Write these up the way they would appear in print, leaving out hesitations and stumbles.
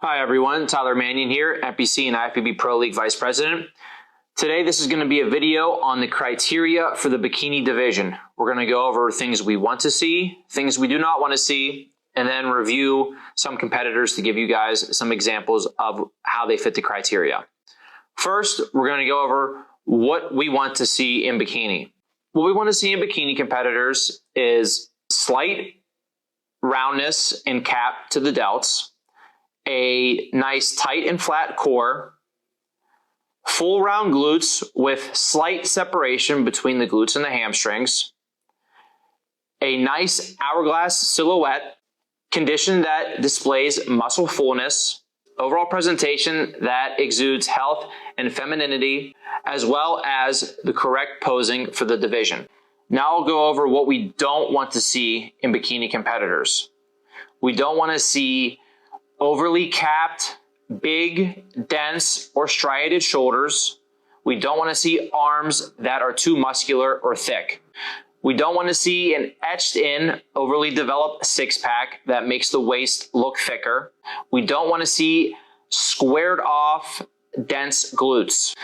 Hi everyone, Tyler Manion here, NPC and IFBB Pro League Vice President. Today this is going to be a video on the criteria for the bikini division. We're going to go over things we want to see, things we do not want to see, and then review some competitors to give you guys some examples of how they fit the criteria. First, we're going to go over what we want to see in bikini. What we want to see in bikini competitors is slight roundness and cap to the delts, a nice tight and flat core, full round glutes with slight separation between the glutes and the hamstrings, a nice hourglass silhouette, condition that displays muscle fullness, overall presentation that exudes health and femininity, as well as the correct posing for the division. Now I'll go over what we don't want to see in bikini competitors. We don't want to see overly capped, big, dense, or striated shoulders. We don't want to see arms that are too muscular or thick. We don't want to see an etched in, overly developed six-pack that makes the waist look thicker. We don't want to see squared off, dense glutes.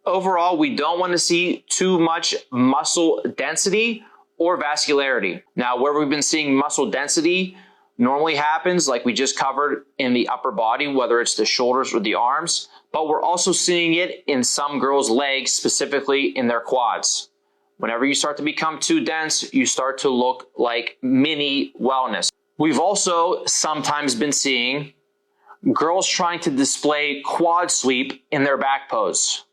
Overall, we don't want to see too much muscle density or vascularity. Now, where we've been seeing muscle density normally happens, like we just covered, in the upper body, whether it's the shoulders or the arms, but we're also seeing it in some girls' legs, specifically in their quads. Whenever you start to become too dense, you start to look like mini wellness. We've also sometimes been seeing girls trying to display quad sweep in their back pose.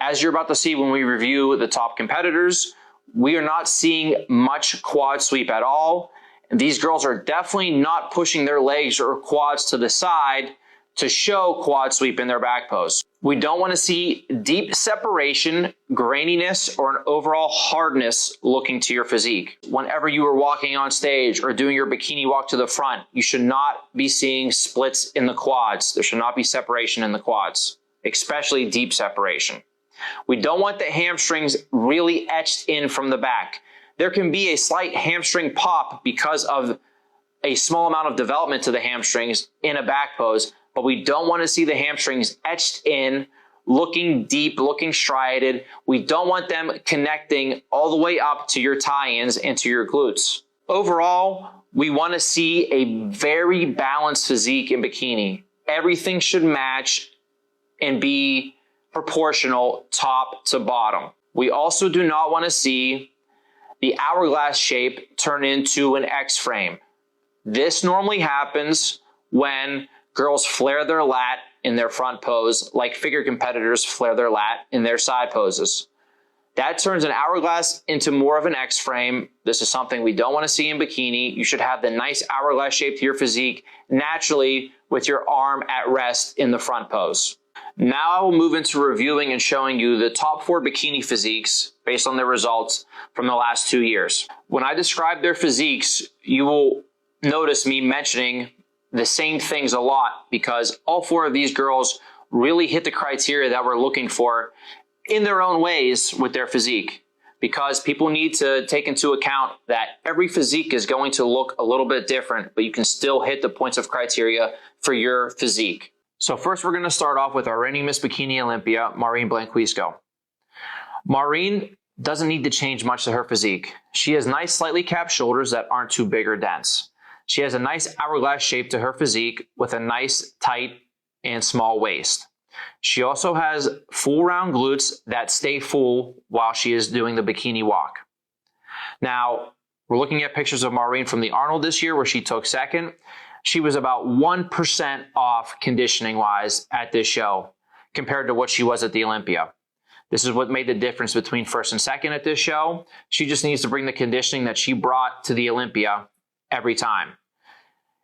As you're about to see when we review the top competitors, we are not seeing much quad sweep at all. These girls are definitely not pushing their legs or quads to the side to show quad sweep in their back pose. We don't want to see deep separation, graininess, or an overall hardness looking to your physique. Whenever you are walking on stage or doing your bikini walk to the front, you should not be seeing splits in the quads. There should not be separation in the quads, especially deep separation. We don't want the hamstrings really etched in from the back. There can be a slight hamstring pop because of a small amount of development to the hamstrings in a back pose, but we don't want to see the hamstrings etched in, looking deep, looking striated. We don't want them connecting all the way up to your tie-ins and to your glutes. Overall, we want to see a very balanced physique in bikini. Everything should match and be proportional top to bottom. We also do not want to see the hourglass shape turn into an X frame. This normally happens when girls flare their lat in their front pose, like figure competitors flare their lat in their side poses. That turns an hourglass into more of an X frame. This is something we don't want to see in bikini. You should have the nice hourglass shape to your physique naturally with your arm at rest in the front pose. Now I will move into reviewing and showing you the top 4 bikini physiques based on their results from the last 2 years. When I describe their physiques, you will notice me mentioning the same things a lot because all 4 of these girls really hit the criteria that we're looking for in their own ways with their physique, because people need to take into account that every physique is going to look a little bit different, but you can still hit the points of criteria for your physique. So first we're going to start off with our reigning Miss Bikini Olympia, Maureen Blanquisco. Maureen doesn't need to change much to her physique. She has nice slightly capped shoulders that aren't too big or dense. She has a nice hourglass shape to her physique with a nice tight and small waist. She also has full round glutes that stay full while she is doing the bikini walk. Now, we're looking at pictures of Maureen from the Arnold this year where she took second. She was about 1% off conditioning-wise at this show compared to what she was at the Olympia. This is what made the difference between first and second at this show. She just needs to bring the conditioning that she brought to the Olympia every time.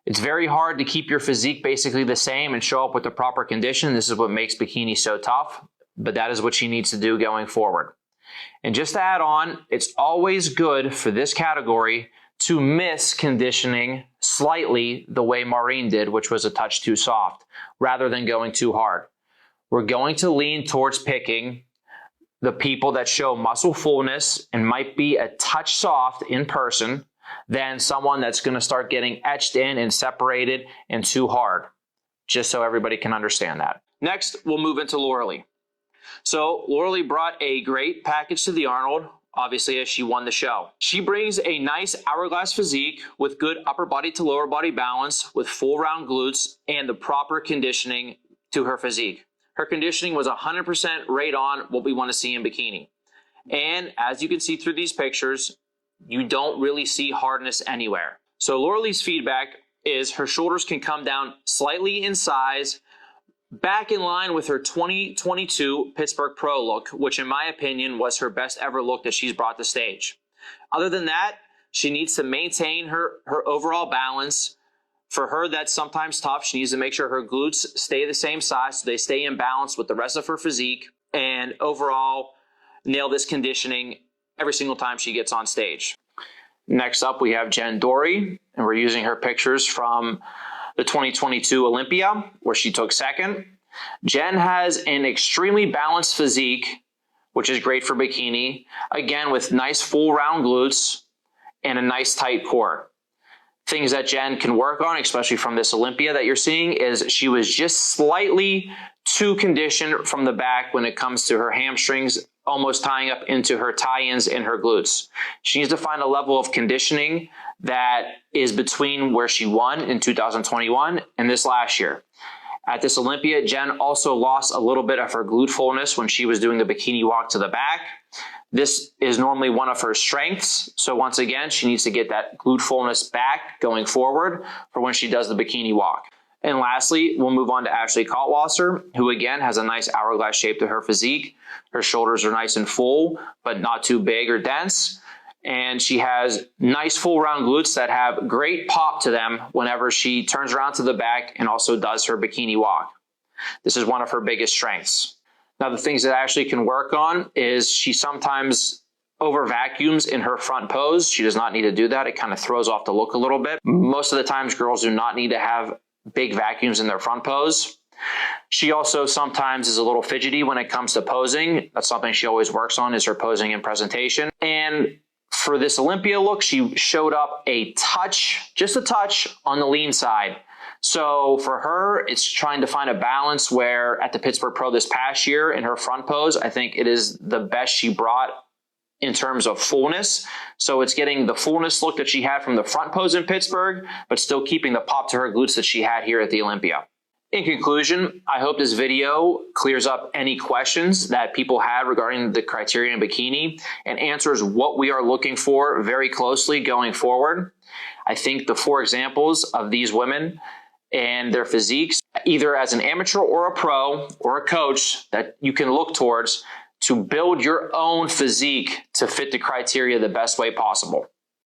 It's very hard to keep your physique basically the same and show up with the proper condition. This is what makes bikini so tough, but that is what she needs to do going forward. And just to add on, it's always good for this category to miss conditioning slightly the way Maureen did, which was a touch too soft, rather than going too hard. We're going to lean towards picking the people that show muscle fullness and might be a touch soft in person than someone that's going to start getting etched in and separated and too hard. just so everybody can understand that. Next, we'll move into Lauralee. So Lauralee brought a great package to the Arnold, obviously, as she won the show. She brings a nice hourglass physique with good upper body to lower body balance, with full round glutes and the proper conditioning to her physique. Her conditioning was 100% right on what we want to see in bikini. And as you can see through these pictures, you don't really see hardness anywhere. So Lauralee's feedback is her shoulders can come down slightly in size, back in line with her 2022 Pittsburgh Pro look, which in my opinion was her best ever look that she's brought to stage. Other than that, she needs to maintain her overall balance. For her, that's sometimes tough. She needs to make sure her glutes stay the same size so they stay in balance with the rest of her physique, and overall nail this conditioning every single time she gets on stage. Next up, we have Jen Dory, and we're using her pictures from the 2022 Olympia, where she took second. Jen has an extremely balanced physique, which is great for bikini, again with nice full round glutes and a nice tight core. Things that Jen can work on, especially from this Olympia that you're seeing, is she was just slightly too conditioned from the back when it comes to her hamstrings, almost tying up into her tie-ins in her glutes. She needs to find a level of conditioning that is between where she won in 2021 and this last year. At this Olympia, Jen also lost a little bit of her glute fullness when she was doing the bikini walk to the back. This is normally one of her strengths. So once again, she needs to get that glute fullness back going forward for when she does the bikini walk. And lastly, we'll move on to Ashley Kaltwasser, who again has a nice hourglass shape to her physique. Her shoulders are nice and full, but not too big or dense. And she has nice full round glutes that have great pop to them whenever she turns around to the back and also does her bikini walk. This is one of her biggest strengths. Now, the things that Ashley can work on is she sometimes over vacuums in her front pose. She does not need to do that. It kind of throws off the look a little bit. Most of the times, girls do not need to have big vacuums in their front pose. She also sometimes is a little fidgety when it comes to posing. That's something she always works on, is her posing and presentation. And for this Olympia look, she showed up a touch, just a touch on the lean side. So for her, it's trying to find a balance where at the Pittsburgh Pro this past year in her front pose, I think it is the best she brought in terms of fullness. So it's getting the fullness look that she had from the front pose in Pittsburgh, but still keeping the pop to her glutes that she had here at the Olympia. In conclusion, I hope this video clears up any questions that people had regarding the criteria in bikini and answers what we are looking for very closely going forward. I think the 4 examples of these women and their physiques, either as an amateur or a pro or a coach, that you can look towards to build your own physique to fit the criteria the best way possible.